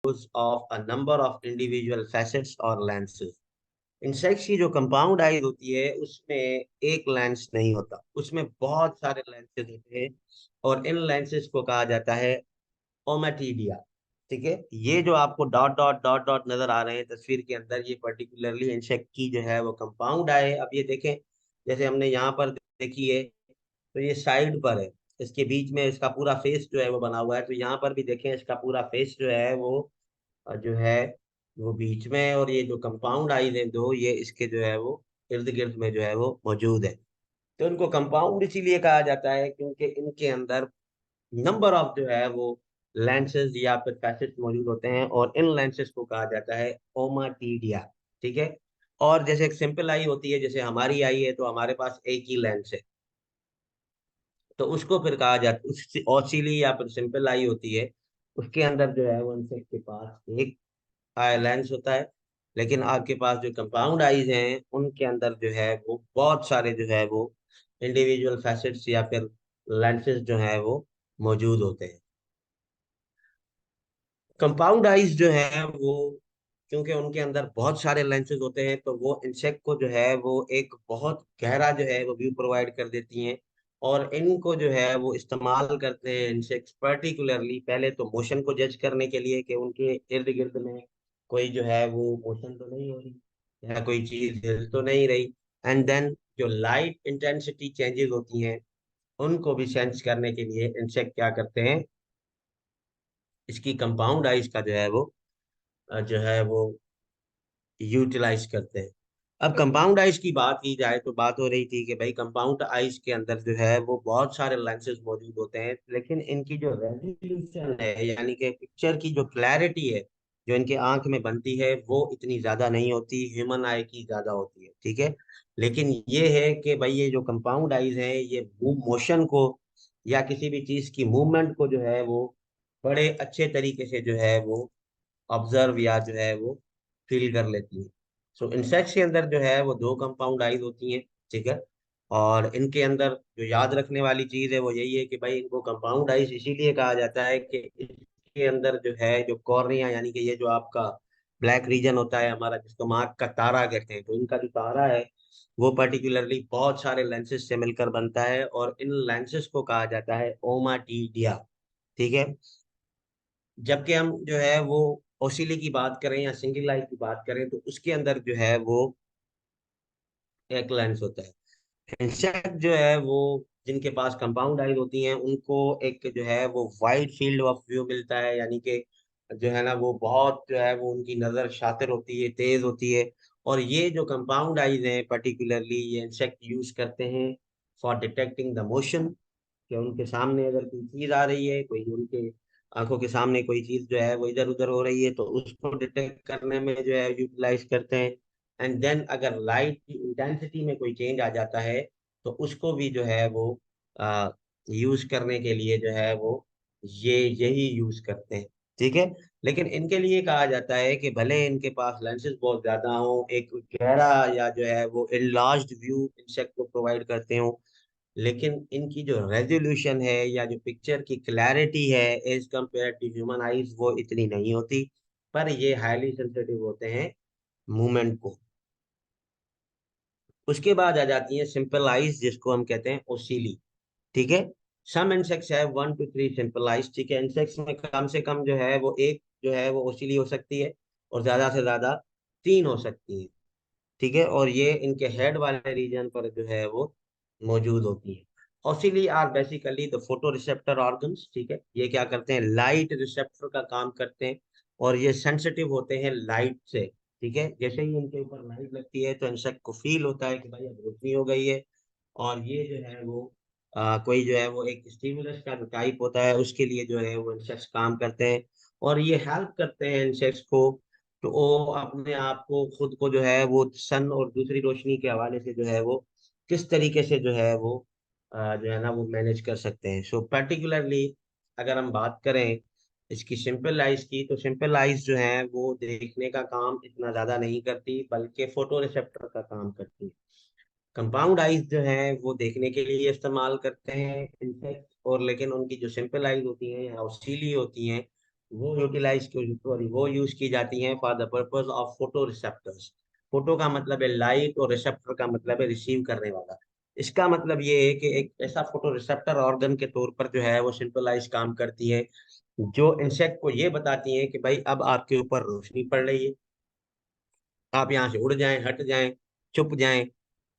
of a number of individual facets or lenses. Insects की जो compound eyes होती है उसमें एक लेंस नहीं होता, उसमें बहुत सारे लेंसेज होते हैं और इन लेंसेज को कहा जाता है ओमेटीडिया। ठीक है, ये जो आपको डॉट डॉट डॉट डॉट नजर आ रहे हैं तस्वीर के अंदर, ये पर्टिकुलरली इंसेक्ट की जो है वो कंपाउंड आई है। अब ये देखें, जैसे हमने यहाँ पर देखी है तो ये साइड पर है, इसके बीच में इसका पूरा फेस जो है वो बना हुआ है। तो यहाँ पर भी देखें, इसका पूरा फेस जो है वो जो है वो बीच में है, और ये जो कंपाउंड आईज है दो, ये इसके जो है वो इर्द गिर्द में जो है वो मौजूद है। तो इनको कंपाउंड इसीलिए कहा जाता है क्योंकि इनके अंदर नंबर ऑफ जो है वो लेंसेज या फिर फैसेट्स मौजूद होते हैं, और इन लेंसेज को कहा जाता है ओमाटीडिया। ठीक है, और जैसे एक सिंपल आई होती है, जैसे हमारी आई है तो हमारे पास एक ही लेंस है, तो उसको फिर कहा जाता है ओसिली या फिर सिंपल आई होती है, उसके अंदर जो है वो इंसेक्ट के पास एक आई लेंस होता है। लेकिन आपके पास जो कंपाउंड आईज हैं उनके अंदर जो है वो बहुत सारे जो है वो इंडिविजुअल फैसेट्स या फिर लेंसेज जो है वो मौजूद होते हैं। कंपाउंड आईज जो है वो, क्योंकि उनके अंदर बहुत सारे लेंसेज होते हैं, तो वो इंसेक्ट को जो है वो एक बहुत गहरा जो है वो व्यू प्रोवाइड कर देती हैं। और इनको जो है वो इस्तेमाल करते हैं इंसेक्ट्स पर्टिकुलरली पहले तो मोशन को जज करने के लिए कि उनके इर्द गिर्द में कोई जो है वो मोशन तो नहीं हो रही या कोई चीज हिल तो नहीं रही। एंड देन जो लाइट इंटेंसिटी चेंजेस होती हैं उनको भी सेंस करने के लिए इंसेक्ट क्या करते हैं, इसकी कंपाउंड आइज का जो है वो जो है वो यूटिलाइज करते हैं। अब कंपाउंड आइज की बात की जाए तो बात हो रही थी कि भाई कंपाउंड आइज के अंदर जो है वो बहुत सारे लेंसेज मौजूद होते हैं, लेकिन इनकी जो रेजोल्यूशन है यानी कि पिक्चर की जो क्लैरिटी है जो इनके आंख में बनती है वो इतनी ज्यादा नहीं होती, ह्यूमन आई की ज्यादा होती है। ठीक है, लेकिन ये है कि भाई ये जो कंपाउंड आइज है ये मोशन को या किसी भी चीज की मूवमेंट को जो है वो बड़े अच्छे तरीके से जो है वो ऑब्जर्व या जो है वो फील कर लेती है। सो इंसेक्ट्स के अंदर जो है वो दो कंपाउंड आइज होती हैं। ठीक है, और इनके अंदर जो याद रखने वाली चीज है वो यही है कि भाई इनको कंपाउंड आइज इसीलिए कहा जाता है कि इसके अंदर जो है जो कॉर्निया यानी कि ये जो आपका ब्लैक रीजन होता है हमारा, जिसको हम आँख का तारा कहते हैं, तो इनका जो तारा है वो पर्टिकुलरली बहुत सारे लेंसेज से मिलकर बनता है, और इन लेंसेज को कहा जाता है ओमाटीडिया। ठीक है, जबकि हम जो है वो ओसिली की बात करें या सिंगल लाइट की बात करें तो उसके अंदर जो है वो एक लेंस होता है। इंसेक्ट जो है वो जिनके पास कंपाउंड आइज होती हैं उनको एक जो है वो वाइड फील्ड ऑफ व्यू मिलता है, यानी कि जो है ना वो बहुत जो है वो उनकी नजर शातिर होती है, तेज होती है। और ये जो कंपाउंड आइज हैं पर्टिकुलरली ये इंसेक्ट यूज करते हैं फॉर डिटेक्टिंग द मोशन, कि उनके सामने अगर कोई चीज आ रही है, कोई उनके आंखों के सामने कोई चीज जो है वो इधर उधर हो रही है तो उसको डिटेक्ट करने में जो है यूटिलाइज करते हैं। एंड देन अगर लाइट की इंटेंसिटी में कोई चेंज आ जाता है तो उसको भी जो है वो यूज करने के लिए जो है वो ये यही यूज करते हैं। ठीक है, लेकिन इनके लिए कहा जाता है कि भले इनके पास लेंसेज बहुत ज्यादा हो, एक गहरा या जो है वो enlarged व्यू इंसेक्ट को प्रोवाइड करते हो, लेकिन इनकी जो रेजोल्यूशन है या जो पिक्चर की क्लैरिटी है as compare to human eyes वो इतनी नहीं होती। पर ये हाईली सेंसिटिव होते हैं मूवमेंट को। उसके बाद आ जाती है सिंपल आइज जिसको हम कहते हैं ओसीली। ठीक है, सम इंसेक्ट्स है 1 to 3 सिंपल आइज। ठीक है, इंसेक्ट्स में कम से कम जो है वो एक जो है वो ओसीली हो सकती है और ज्यादा से ज्यादा तीन हो सकती है। ठीक है, और ये इनके हेड वाले रीजन पर जो है वो मौजूद होती है। Ocelli are basically the photoreceptor organs. ठीक है, ये क्या करते हैं, लाइट रिसेप्टर का काम करते हैं, और ये सेंसिटिव होते हैं लाइट से। ठीक है, जैसे ही इनके ऊपर लाइट लगती है तो इंसेक्ट को फील होता है कि भाई अब रोशनी हो गई है, और ये जो है वो कोई जो है वो एक स्टिमुलस का जो टाइप होता है उसके लिए जो है वो इंसेक्ट्स काम करते हैं, और ये हेल्प करते हैं इंसेक्ट्स को तो वो अपने आप को खुद को जो है वो सन और दूसरी रोशनी के हवाले से जो है वो किस तरीके से जो है वो जो है ना वो मैनेज कर सकते हैं। सो पर्टिकुलरली अगर हम बात करें इसकी सिंपल आइज की, तो सिंपल आइज जो है वो देखने का काम इतना ज्यादा नहीं करती बल्कि फोटो रिसेप्टर का काम करती है। कंपाउंड आइज जो है वो देखने के लिए इस्तेमाल करते हैं इंसेक्ट, और लेकिन उनकी जो सिंपल आइज होती हैं या ऑसिली होती हैं वो यूज की जाती हैं for the purpose of photo receptors. Photo का मतलब है लाइट, और रिसेप्टर का मतलब है रिसीव करने वाला। इसका मतलब ये है कि एक ऐसा फोटो रिसेप्टर ऑर्गन के तौर पर जो है वो सिंपलाइज काम करती है, जो इंसेक्ट को ये बताती है कि भाई अब आपके ऊपर रोशनी पड़ रही है, आप यहाँ से उड़ जाएं, हट जाएं, छुप जाएं।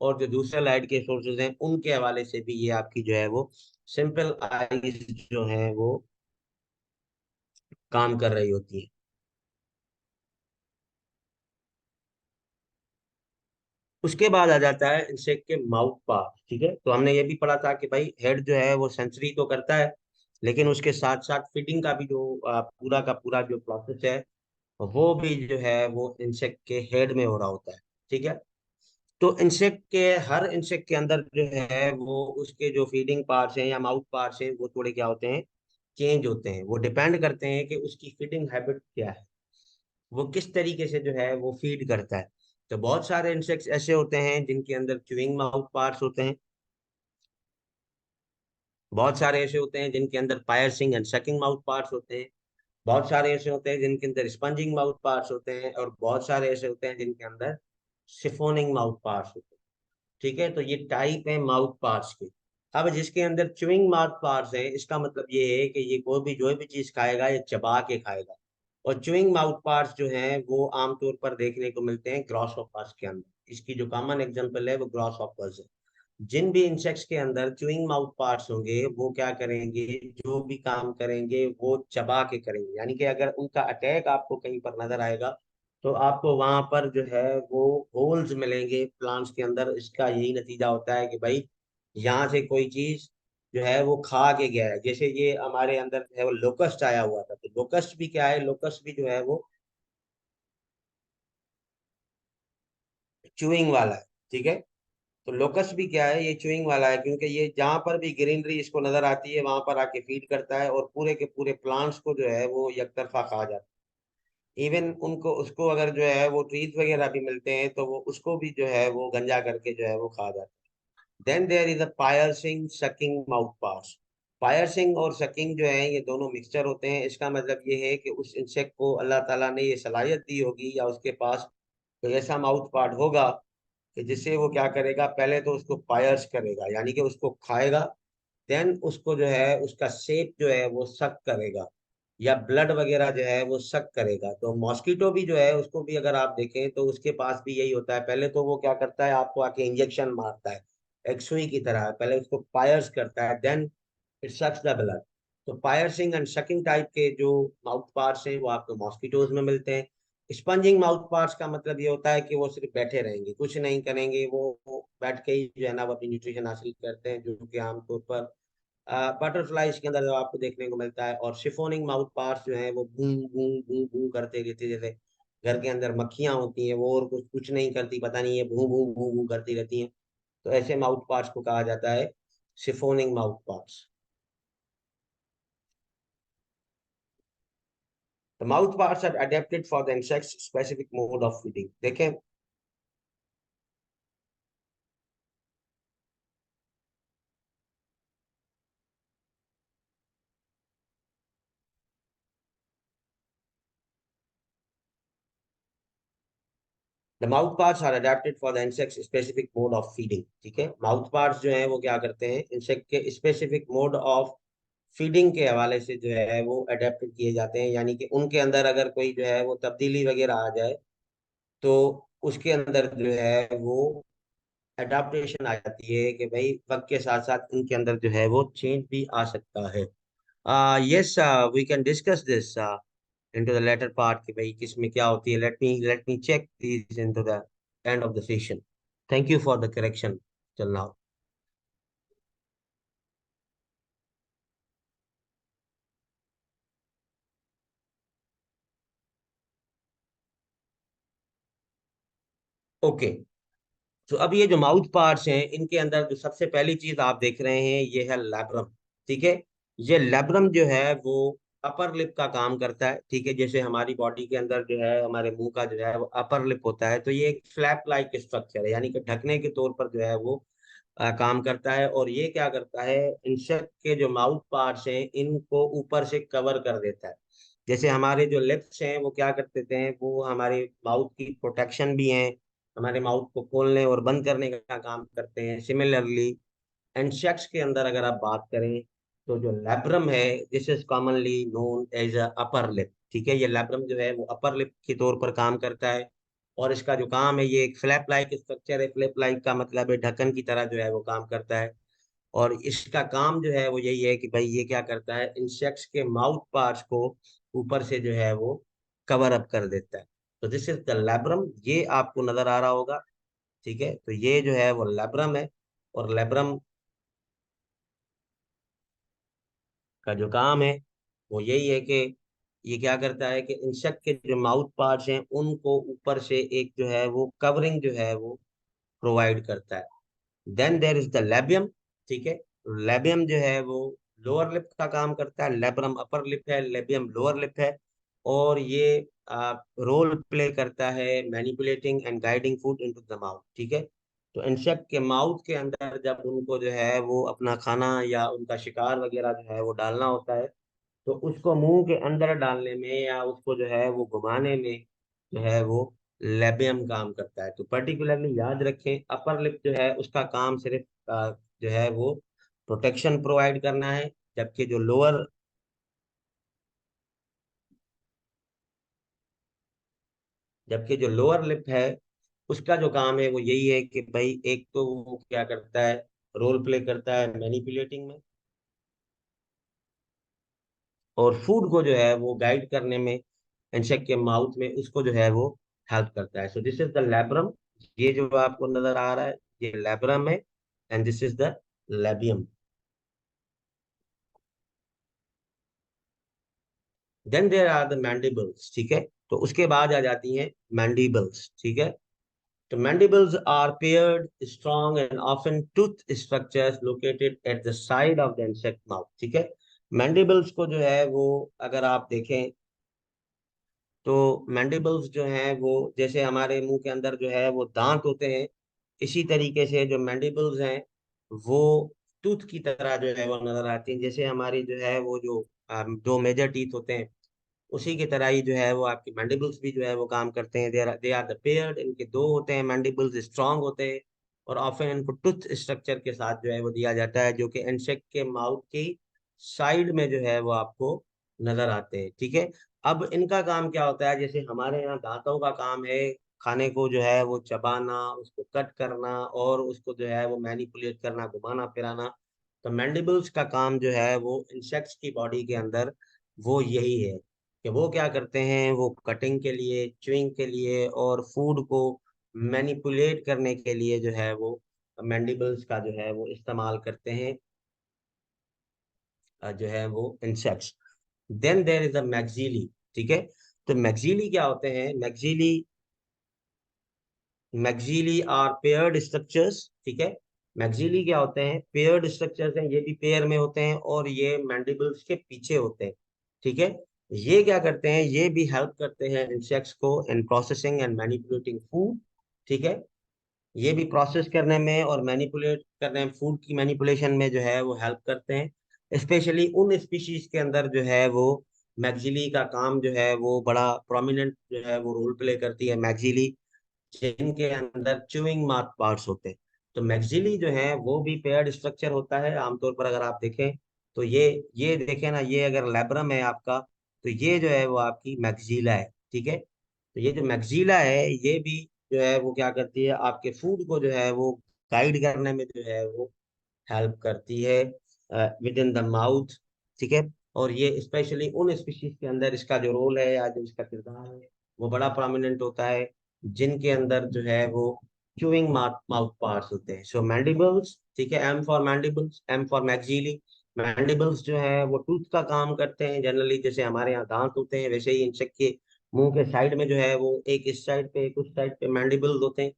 और जो दूसरे लाइट के सोर्सेज हैं उनके हवाले से भी ये आपकी जो है वो सिंपल आईज जो है वो काम कर रही होती है। उसके बाद आ जाता है इंसेक्ट के माउथ पार्ट। ठीक है, तो हमने ये भी पढ़ा था कि भाई हेड जो है वो सेंसरी तो करता है, लेकिन उसके साथ साथ फीडिंग का भी जो पूरा का पूरा जो प्रोसेस है वो भी जो है वो इंसेक्ट के हेड में हो रहा होता है। ठीक है, तो इंसेक्ट के हर इंसेक्ट के अंदर जो है वो उसके जो फीडिंग पार्ट्स हैं या माउथ पार्ट्स हैं वो थोड़े क्या होते हैं, चेंज होते हैं। वो डिपेंड करते हैं कि उसकी फीडिंग हैबिट क्या है, वो किस तरीके से जो है वो फीड करता है। तो बहुत सारे इंसेक्ट्स ऐसे होते हैं जिनके अंदर च्यूइंग माउथ पार्ट्स होते हैं, बहुत सारे ऐसे होते हैं जिनके अंदर पायर्सिंग एंड सकिंग माउथ पार्ट्स होते हैं, बहुत सारे ऐसे होते हैं जिनके अंदर स्पंजिंग माउथ पार्ट्स होते हैं, और बहुत सारे ऐसे होते हैं जिनके अंदर सिफोनिंग माउथ पार्ट्स होते हैं। ठीक है, तो ये टाइप है माउथ पार्ट्स के। अब जिसके अंदर च्युइंग माउथ पार्ट्स है, इसका मतलब ये है कि ये कोई भी जो भी चीज खाएगा ये चबा के खाएगा। और च्युइंग माउथ पार्ट्स जो हैं वो आमतौर पर देखने को मिलते हैं ग्रॉसहॉपर्स के अंदर। इसकी जो कॉमन एग्जांपल है वो ग्रॉसहॉपर्स है। जिन भी इंसेक्ट्स के अंदर च्युइंग माउथ पार्ट्स होंगे वो क्या करेंगे, जो भी काम करेंगे वो चबा के करेंगे। यानी कि अगर उनका अटैक आपको कहीं पर नजर आएगा तो आपको वहां पर जो है वो होल्स मिलेंगे प्लांट्स के अंदर। इसका यही नतीजा होता है कि भाई यहाँ से कोई चीज जो है वो खा के गया है। जैसे ये हमारे अंदर जो है वो लोकस्ट आया हुआ था, तो लोकस्ट भी क्या है, लोकस्ट भी जो है वो चूइंग वाला है। ठीक है, तो लोकस भी क्या है, ये चूइंग वाला है, क्योंकि ये जहां पर भी ग्रीनरी इसको नजर आती है वहां पर आके फीड करता है और पूरे के पूरे प्लांट्स को जो है वो एक तरफा खा जाता है। इवन उनको उसको अगर जो है वो ट्रीज वगैरह भी मिलते हैं तो वो उसको भी जो है वो गंजा करके जो है वो खा जाता है। Then there is a piercing sucking mouth parts. Piercing और सकिंग जो है ये दोनों मिक्सचर होते हैं। इसका मतलब ये है कि उस इंसेक्ट को अल्लाह ताला ने ये सलाहियत दी होगी या उसके पास कोई ऐसा माउथ पार्ट होगा कि जिससे वो क्या करेगा, पहले तो उसको फायर्स करेगा यानी कि उसको खाएगा, देन उसको जो है उसका सेप जो है वो सक करेगा, या ब्लड वगैरह जो है वो सक करेगा। तो मॉस्किटो भी जो है उसको भी अगर आप देखें तो उसके पास भी यही होता है। पहले तो वो क्या करता है, आपको आके इंजेक्शन मारता है एक सुई की तरह, पहले उसको फायर्स करता है, then it sucks the blood. तो पायर्सिंग एंड सकिंग टाइप के जो माउथ पार्ट्स हैं वो आपको मॉस्किटोज में मिलते हैं। स्पंजिंग माउथ पार्ट्स का मतलब ये होता है कि वो सिर्फ बैठे रहेंगे, कुछ नहीं करेंगे, वो बैठ के ही जो है ना वो अपनी न्यूट्रिशन हासिल करते हैं, जो कि आमतौर पर बटरफ्लाइज के अंदर जो आपको देखने को मिलता है। और शिफोनिंग माउथ पार्ट्स जो है वो बूं बूं बूं बूं करते रहते हैं, जैसे घर के अंदर मक्खियां होती हैं वो और कुछ कुछ नहीं करती, पता नहीं है बूं बूं बूं बूं करती रहती हैं। तो ऐसे माउथ पार्ट्स को कहा जाता है siphoning mouth parts. The mouth parts are adapted for the insect's specific mode of feeding. देखें, the mouth parts are adapted for the insect specific mode of feeding. ठीक है, माउथ पार्ट्स जो है वो क्या करते हैं, इंसेक्ट के स्पेसिफिक मोड ऑफ फीडिंग के हवाले से जो है वो अडेप्ट किए जाते हैं। यानी कि उनके अंदर अगर कोई जो है वो तब्दीली वगैरह आ जाए तो उसके अंदर जो है वो अडाप्टेशन आ जाती है कि भाई वक्त के साथ साथ उनके अंदर जो है वो चेंज भी आ सकता है। yes, we can discuss this into the latter part कि भाई किसमें क्या होती है। Let me check these into the end of the session. Thank you for the correction till now. Okay, तो अब ये जो माउथ पार्ट्स हैं इनके अंदर जो सबसे पहली चीज आप देख रहे हैं ये है लैब्रम। ठीक है, ये लैब्रम जो है वो अपर लिप का काम करता है। ठीक है, जैसे हमारी बॉडी के अंदर जो है हमारे मुंह का जो है वो अपर लिप होता है, तो ये एक फ्लैप लाइक स्ट्रक्चर है, यानी कि ढकने के तौर पर जो है वो काम करता है। और ये क्या करता है, इंसेक्ट के जो माउथ पार्ट्स हैं इनको ऊपर से कवर कर देता है। जैसे हमारे जो लिप्स हैं वो क्या करते हैं, वो हमारे माउथ की प्रोटेक्शन भी हैं, हमारे माउथ को खोलने और बंद करने का काम करते हैं। सिमिलरली इंसेक्ट्स के अंदर अगर आप बात करें, तो जो लैब्रम है, this is commonly known as a upper lip. ठीक है, ये लैब्रम जो है वो अपर लिप के तौर पर काम करता है। और इसका जो काम है, ये एक फ्लैप लाइक स्ट्रक्चर है। फ्लैप लाइक का मतलब है ढक्कन की तरह जो है वो काम करता है। और इसका काम जो है वो यही है कि भाई ये क्या करता है, इंसेक्ट्स के माउथ पार्ट्स को ऊपर से जो है वो कवर अप कर देता है। तो दिस इज द लैब्रम, ये आपको नजर आ रहा होगा। ठीक है, तो ये जो है वो लैब्रम है। और लैब्रम का जो काम है वो यही है कि ये क्या करता है कि इंसेक्ट के जो माउथ पार्ट्स हैं उनको ऊपर से एक जो है वो कवरिंग जो है वो प्रोवाइड करता है। Then there is the labium. ठीक है, लेबियम जो है वो लोअर लिप का काम करता है। लेब्रम अपर लिप है, लेबियम लोअर लिप है। और ये रोल प्ले करता है manipulating and guiding food into the mouth. ठीक है, तो इंसेक्ट के माउथ के अंदर जब उनको जो है वो अपना खाना या उनका शिकार वगैरह जो है वो डालना होता है, तो उसको मुंह के अंदर डालने में या उसको जो है वो घुमाने में जो है वो लेबियम काम करता है। तो पर्टिकुलरली याद रखें, अपर लिप जो है उसका काम सिर्फ जो है वो प्रोटेक्शन प्रोवाइड करना है। जबकि जो लोअर जबकि जो लोअर लिप है उसका जो काम है वो यही है कि भाई एक तो वो क्या करता है, रोल प्ले करता है मैनिपुलेटिंग में, और फूड को जो है वो गाइड करने में इंसेक्ट के माउथ में उसको जो है वो हेल्प करता है। So this is the labrum. ये जो आपको नजर आ रहा है ये लैब्रम है, and this is the labium. Then there are the mandibles. ठीक है, तो उसके बाद आ जाती हैं मैंडिबल्स। ठीक है, तो mandibles are paired, strong and often tooth structures located at the side of the insect mouth। ठीक है, mandibles को जो है वो अगर आप देखें, तो मैंडिबल्स जो हैं वो जैसे हमारे मुंह के अंदर जो है वो दांत होते हैं, इसी तरीके से जो मैंडिबल्स हैं वो टूथ की तरह जो है वो नजर आती हैं। जैसे हमारी जो है वो जो दो मेजर टीथ होते हैं, उसी की तरह ही जो है वो आपकी मैंडिबल्स भी जो है वो काम करते हैं। दे आर द पेयर्ड, इनके दो होते हैं, मैंडिबल्स स्ट्रांग होते हैं। और ऑफन इनको टूथ स्ट्रक्चर के साथ जो है वो दिया जाता है, जो कि इंसेक्ट के माउथ की साइड में जो है वो आपको नजर आते हैं। ठीक है, अब इनका काम क्या होता है, जैसे हमारे यहाँ दांतों का काम है खाने को जो है वो चबाना, उसको कट करना और उसको जो है वो मैनिपुलेट करना, घुमाना फिराना। तो मैंडिबल्स का काम जो है वो इंसेक्ट्स की बॉडी के अंदर वो यही है कि वो क्या करते हैं, वो कटिंग के लिए, च्युइंग के लिए और फूड को मैनिपुलेट करने के लिए जो है वो मैंडिबल्स का जो है वो इस्तेमाल करते हैं, जो है वो insects. Then there is a maxillae. ठीक है, तो मैक्सिली क्या होते हैं, मैक्सिली आर पेयर्ड स्ट्रक्चर्स। ठीक है, मैक्सिली क्या होते हैं, पेयर्ड स्ट्रक्चर्स हैं, ये भी पेयर में होते हैं और ये मैंडिबल्स के पीछे होते हैं। ठीक है, ये क्या करते हैं, ये भी हेल्प करते हैं इंसेक्ट्स को in processing and manipulating food. ठीक है, ये भी प्रोसेस करने में और मैनिपुलेट करने में, फूड की मैनिपुलेशन में जो है वो हेल्प करते हैं। स्पेशली उन स्पीशीज के अंदर जो है वो मैक्सिली का काम जो है वो बड़ा प्रोमिनेंट जो है वो रोल प्ले करती है मैक्सिली, जिनके अंदर च्यूइंग माउथ पार्ट्स होते हैं। तो मैक्सिली जो है वो भी पेयर्ड स्ट्रक्चर होता है आमतौर पर। अगर आप देखें तो ये देखें ना, ये अगर लैब्रम है आपका, तो ये जो है वो आपकी मैक्सिला है। ठीक है, तो ये जो मैक्सिला है ये भी जो है वो क्या करती है, आपके फूड को जो है वो गाइड करने में जो है वो हेल्प करती है विद इन द माउथ। ठीक है, और ये स्पेशली उन स्पीशीज के अंदर इसका जो रोल है या जो इसका किरदार है वो बड़ा प्रोमिनेंट होता है, जिनके अंदर जो है वो चूइंग माउथ माउथ पार्ट्स होते हैं। सो मैंडिबल्स, ठीक है, M for mandibles, M for maxillae. Mandibles जो है वो टूथ का काम करते हैं जनरली, जैसे हमारे यहाँ दांत होते हैं वैसे ही इंसेक्ट के मुंह के साइड में जो है वो एक इस साइड पे एक उस साइड पे मैंडिबल्स होते हैं।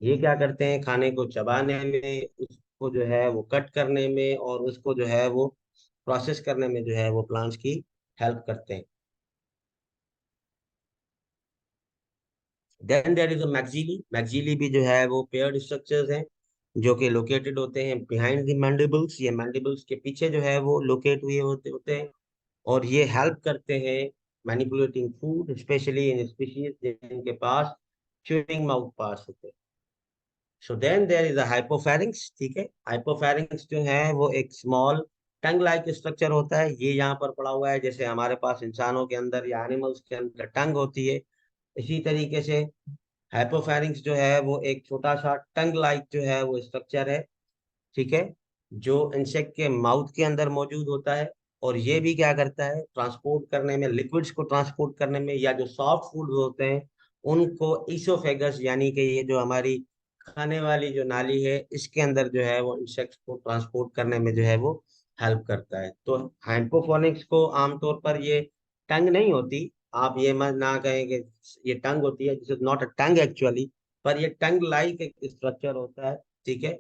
ये क्या करते हैं, खाने को चबाने में, उसको जो है वो कट करने में और उसको जो है वो प्रोसेस करने में जो है वो प्लांट्स की हेल्प करते हैं। Then there is a maxillae. Maxillae भी जो है वो पेयर्ड स्ट्रक्चर्स हैं, जो कि लोकेटेड होते हैं बिहाइंड द मैंडिबल्स। ये मैंडिबल्स के पीछे जो है वो लोकेट हुए होते होते हैं, और ये हेल्प करते हैं manipulating food, specially in species जिनके पास च्यूइंग माउथ पार्ट्स होते हैं। So then there is a hypopharynx, ठीक है। हाइपोफैरिंग्स जो है वो एक स्मॉल टंग लाइक स्ट्रक्चर होता है, ये यहाँ पर पड़ा हुआ है, जैसे हमारे पास इंसानों के अंदर या एनिमल्स के अंदर टंग होती है, इसी तरीके से हाइपोफैरिंग्स जो है वो एक छोटा सा टंग लाइक जो है वो स्ट्रक्चर है, ठीक है, जो इंसेक्ट के माउथ के अंदर मौजूद होता है। और ये भी क्या करता है, ट्रांसपोर्ट करने में, लिक्विड्स को ट्रांसपोर्ट करने में, या जो सॉफ्ट फूड होते हैं उनको ईसोफेगस यानी कि ये जो हमारी खाने वाली जो नाली है इसके अंदर जो है वो इंसेक्ट्स को ट्रांसपोर्ट करने में जो है वो हेल्प करता है। तो हाइपोफोनिक्स को आमतौर पर ये टंग नहीं होती, आप ये मत ना कहें कि ये टंग होती है, this is not a tongue actually, पर ये टंग लाइक एक स्ट्रक्चर होता है, ठीक है,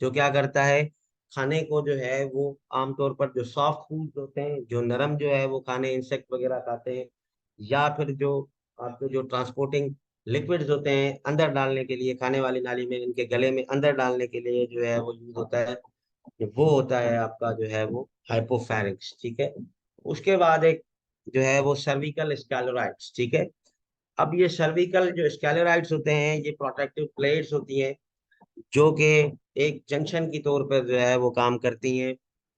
जो क्या करता है, खाने को जो है वो आमतौर पर जो सॉफ्ट फूड होते हैं, जो नरम जो है वो खाने इंसेक्ट वगैरह खाते हैं, या फिर जो आपके जो ट्रांसपोर्टिंग लिक्विड्स होते हैं अंदर डालने के लिए, खाने वाली नाली में इनके गले में अंदर डालने के लिए जो है वो यूज होता है, वो होता है आपका जो है वो हाइपोफैरिंक्स, ठीक है। उसके बाद एक जो है वो सर्विकल स्कैलोराइड्स, ठीक है। अब ये सर्विकल जो स्कैलोराइड्स होते हैं ये प्रोटेक्टिव प्लेट्स होती हैं, जो कि एक जंक्शन की तौर पर जो है वो काम करती हैं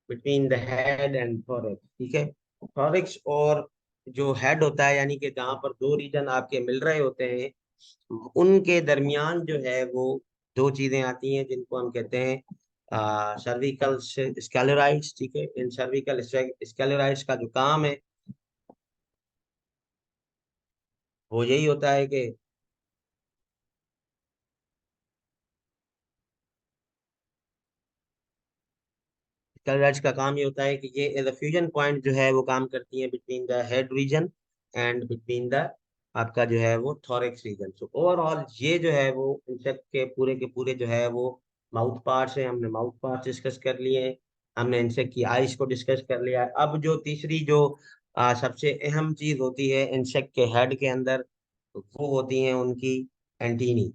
between the head and thorax, ठीक है। थोरैक्स और जो हेड होता है, यानी कि जहाँ पर दो रीजन आपके मिल रहे होते हैं, उनके दरमियान जो है वो दो चीजें आती हैं जिनको हम कहते हैं सर्विकल स्कैलोराइड्स, ठीक है। इन सर्विकल स्कैलोराइड्स का जो काम है वो यही होता है कि स्टेरॉइड्स का काम ये होता है कि ये एज अ फ्यूजन पॉइंट जो है वो काम करती है between the head region and between the आपका जो है वो थोरैक्स रीजन। सो ओवरऑल ये जो है वो इंसेक्ट के पूरे जो है वो माउथ पार्ट्स है, हमने माउथ पार्ट्स डिस्कस कर लिए हैं, हमने इंसेक्ट की आइज को डिस्कस कर लिया है। अब जो तीसरी जो सबसे अहम चीज होती है इंसेक्ट के हेड के अंदर, वो होती है उनकी एंटीनी।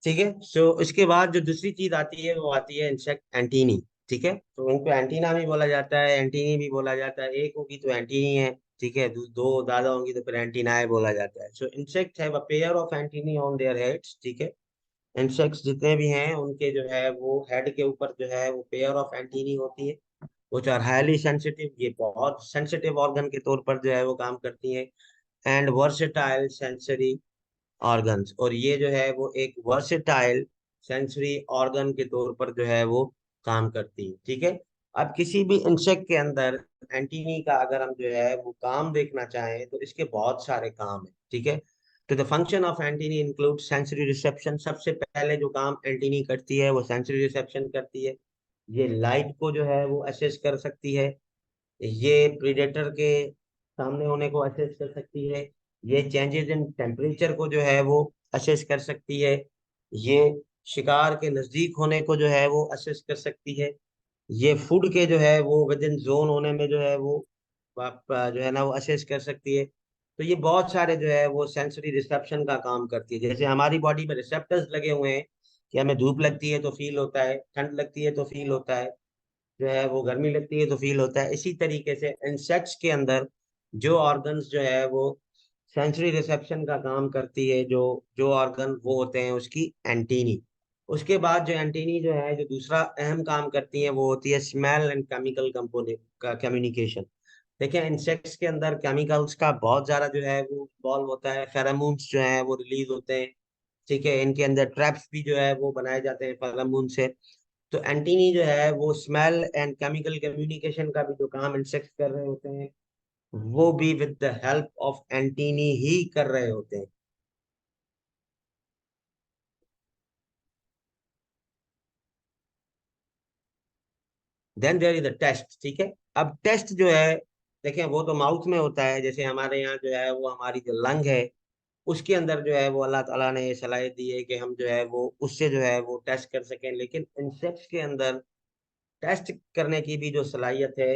ठीक है, सो इसके बाद जो दूसरी चीज आती है वो आती है इंसेक्ट एंटीनी, ठीक है। तो इनको एंटीना भी बोला जाता है, एंटीनी भी बोला जाता है, एक होगी तो एंटीनी है, ठीक है, दो ज्यादा होंगी तो फिर एंटीनाए बोला जाता है। So insect have a pair of antennae on their heads, ठीक है। इंसेक्ट्स जितने भी हैं उनके जो है वो हेड के ऊपर जो है वो पेयर ऑफ एंटीनी होती है, which आर हाईली सेंसिटिव, ये बहुत सेंसिटिव ऑर्गन के तौर पर जो है वो काम करती है, एंड वर्सेटाइल सेंसरी ऑर्गन्स, और ये जो है वो एक वर्सेटाइल सेंसरी ऑर्गन के तौर पर जो है वो काम करती है, ठीक है। अब किसी भी इंसेक्ट के अंदर एंटीनी का अगर हम जो है वो काम देखना चाहें तो इसके बहुत सारे काम है, ठीक है। तो the function of antennae include sensory reception, सबसे पहले जो काम एंटीनी करती है वो सेंसरी रिसेप्शन करती है। ये लाइट को जो है वो असेस कर सकती है, ये प्रीडेटर के सामने होने को असेस कर सकती है, ये चेंजेस इन टेम्परेचर को जो है वो असेस कर सकती है, ये शिकार के नजदीक होने को जो है वो असेस कर सकती है, ये फूड के जो है वो विद इन जोन होने में जो है वो आप जो है ना वो असेस कर सकती है। तो ये बहुत सारे जो है वो सेंसरी रिसेप्शन का काम करती है, जैसे हमारी बॉडी में रिसेप्टर्स लगे हुए हैं कि हमें धूप लगती है तो फील होता है, ठंड लगती है तो फील होता है, जो है वो गर्मी लगती है तो फील होता है। इसी तरीके से इंसेक्ट्स के अंदर जो ऑर्गन्स जो है वो सेंसरी रिसेप्शन का काम करती है, जो जो ऑर्गन वो होते हैं उसकी एंटीनी। उसके बाद जो एंटीनी जो है जो दूसरा अहम काम करती है वो होती है स्मेल एंड केमिकल कंपोनेंट का कम्युनिकेशन। देखिए इंसेक्ट्स के अंदर केमिकल्स का बहुत ज्यादा जो है वो इन्वॉल्व होता है, फेरोमोन्स जो है वो रिलीज होते हैं, ठीक है। इनके अंदर ट्रैप्स भी जो है वो बनाए जाते हैं फेरोमोन से। तो एंटीनी जो है वो स्मेल एंड केमिकल कम्युनिकेशन का भी जो काम इंसेक्ट कर रहे होते हैं वो भी with the help of antennae ही कर रहे होते हैं। Then there is the taste, ठीक है। अब टेस्ट जो है, देखें वो तो माउथ में होता है, जैसे हमारे यहाँ जो है वो हमारी जो लंग है उसके अंदर जो है वो अल्लाह ताला ने ये सलाहियत दी है कि हम जो है वो उससे जो है वो टेस्ट कर सकें, लेकिन इंसेक्ट्स के अंदर टेस्ट करने की भी जो सलाहियत है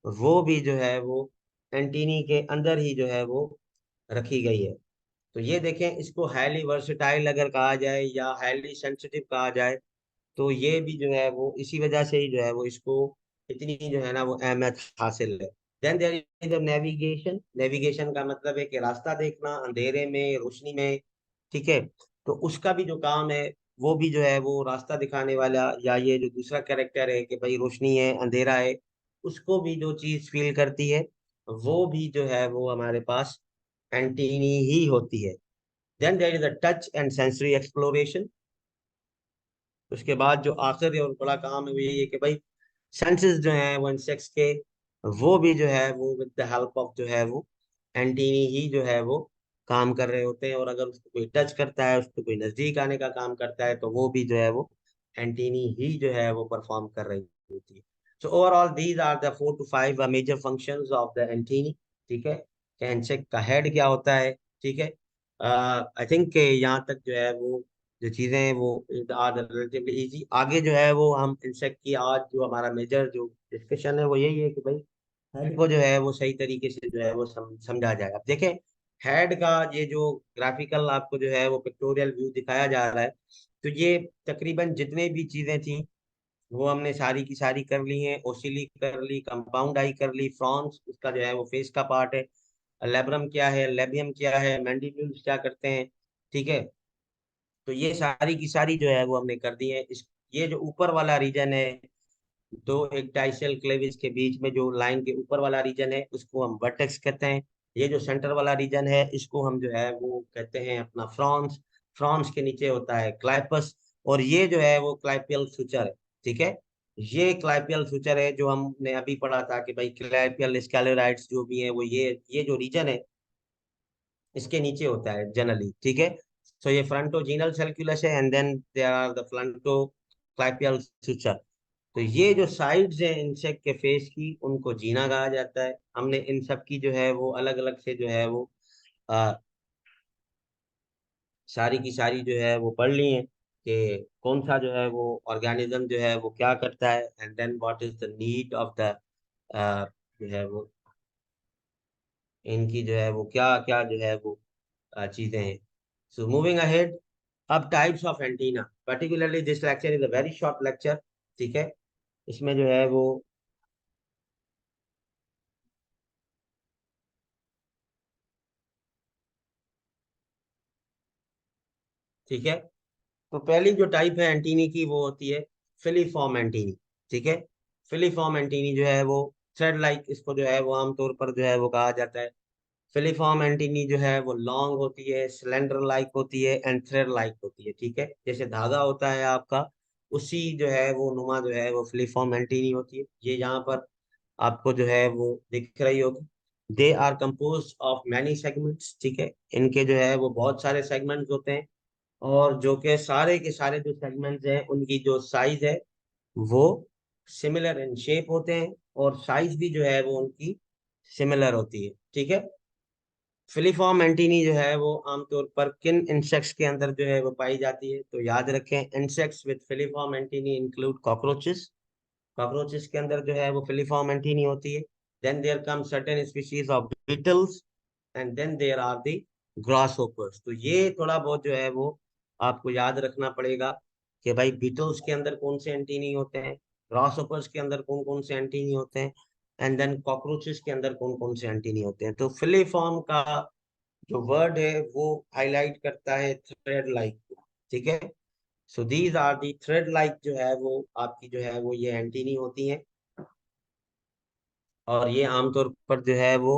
वो भी जो है वो एंटीनी के अंदर ही जो है वो रखी गई है। तो ये देखें, इसको हाईली वर्सेटाइल अगर कहा जाए या हाईली सेंसिटिव कहा जाए, तो ये भी जो है वो इसी वजह से ही जो है वो इसको इतनी जो है ना वो अहमियत हासिल है। Then there is navigation. Navigation का मतलब है कि रास्ता देखना अंधेरे में, रोशनी में, ठीक है। तो उसका भी जो काम है, वो भी जो है वो रास्ता दिखाने वाला, या ये जो दूसरा कैरेक्टर है कि भाई रोशनी है अंधेरा है, उसको भी जो चीज फील करती है, वो भी जो है वो हमारे पास एंटीनी ही होती है। Then there is a touch and sensory exploration. उसके बाद जो आखिरी और बड़ा काम है वो यही है कि भाई सेंसेस जो है वो इंसेक्ट्स के, वो भी जो है वो विद द हेल्प ऑफ जो है वो एंटीनी ही जो है वो काम कर रहे होते हैं। और अगर उसको कोई टच करता है, उसको कोई नजदीक आने का काम करता है, तो वो भी जो है वो एंटीनी ही जो है वो परफॉर्म कर रही होती है। So overall these are the 4 to 5 major functions of the antennae. ठीक है, कि इंसेक्ट का हेड क्या होता है। ठीक है, आई थिंक यहाँ तक जो है वो जो चीजें हैं वो आर रिलेटिवली इजी। आगे जो है वो हम इंसेक्ट की आज जो हमारा मेजर जो डिस्कशन है वो यही है कि भाई हेड को जो है वो सही तरीके से जो है वो समझा जाए। अब देखें, हेड का ये जो ग्राफिकल आपको जो है वो पिक्टोरियल व्यू दिखाया जा रहा है, तो ये तकरीबन जितने भी चीजें थी वो हमने सारी की सारी कर ली हैं। ओसिली कर ली, कंपाउंड आई कर ली, फ्रॉन्स उसका जो है वो फेस का पार्ट है, लेब्रम क्या है, लेबियम क्या है, मैंडिब्यूल्स क्या करते हैं। ठीक है, तो ये सारी की सारी जो है वो हमने कर दी है। इस ये जो ऊपर वाला रीजन है, दो एक डाइसेल क्लेविस के बीच में जो लाइन के ऊपर वाला रीजन है, उसको हम वर्टेक्स कहते हैं। ये जो सेंटर वाला रीजन है, इसको हम जो है वो कहते हैं अपना फ्रॉन्स। फ्रॉन्स के नीचे होता है क्लाइपस, और ये जो है वो क्लाइपियल सुचर है। ठीक है, ये क्लाइपियल सुचर है जो हमने अभी पढ़ा था कि भाई क्लाइपियल स्कैलेराइड्स जो भी है वो ये जो रीजन है इसके नीचे होता है जनरली। ठीक है, सो ये फ्रंटोजीनल सर्कुलस है, and then there are the frontoclypeal suture. तो ये जो साइड्स हैं इंसेक्ट के फेस की, उनको जीना कहा जाता है। हमने इन सब की जो है वो अलग अलग से जो है वो आ, सारी की सारी जो है वो पढ़ ली है कि कौन सा जो है वो ऑर्गेनिज्म जो है वो क्या करता है, and then what is the need of the जो है वो इनकी जो है वो क्या क्या जो है वो चीजें हैं। सो मूविंग अहेड, अब types of antenna, particularly this lecture is a very short lecture. ठीक है, इसमें जो है वो ठीक है, तो पहली जो टाइप है एंटीनी की वो होती है फिलीफॉर्म एंटीनी। ठीक है, फिलीफॉर्म एंटीनी जो है वो थ्रेड लाइक, इसको जो है वो आमतौर पर जो है वो कहा जाता है। फिलीफॉर्म एंटीनी जो है वो लॉन्ग होती है, सिलेंडर लाइक होती है, एंड थ्रेड लाइक होती है। ठीक है, जैसे धागा होता है आपका, उसी जो है वो नुमा जो है वो फिलीफॉर्म एंटीनी होती है। ये यहाँ पर आपको जो है वो दिख रही होगी। They are compose of many segments. ठीक है, इनके जो है वो बहुत सारे सेगमेंट्स होते हैं, और जो कि सारे के सारे जो सेगमेंट्स हैं उनकी जो साइज है वो सिमिलर इन शेप होते हैं, और साइज भी जो है वो उनकी सिमिलर होती है। ठीक है, फिलीफॉर्म एंटीनी जो है वो आमतौर पर किन इंसेक्ट्स के अंदर जो है वो पाई जाती है, तो याद रखें, insects with filiform antennae include cockroaches. Cockroaches के अंदर जो है वो फिलीफॉर्म एंटीनी होती है। Then there come certain species of beetles, and then there are the grasshoppers. तो ये थोड़ा बहुत जो है वो आपको याद रखना पड़ेगा कि भाई बीटल्स के अंदर कौन से एंटीनी होते हैं, ग्रास होपर्स के अंदर कौन कौन से एंटीनी होते हैं, एंड देन कॉकरोचेस के अंदर कौन कौन से एंटीनी होते हैं। तो फिलीफॉर्म का जो वर्ड है वो हाईलाइट करता है थ्रेड लाइक को। ठीक है, so these are the thread like जो है वो आपकी जो है वो ये एंटीनी होती हैं, और ये आमतौर पर जो है वो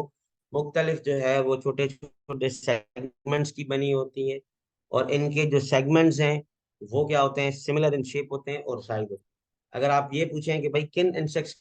मुख्तलिफ जो है वो छोटे छोटे सेगमेंट्स की बनी होती हैं। और इनके जो सेगमेंट्स हैं वो क्या होते हैं, सिमिलर इन शेप होते हैं और साइज होते हैं। अगर आप ये पूछें कि भाई किन इंसेक्ट्स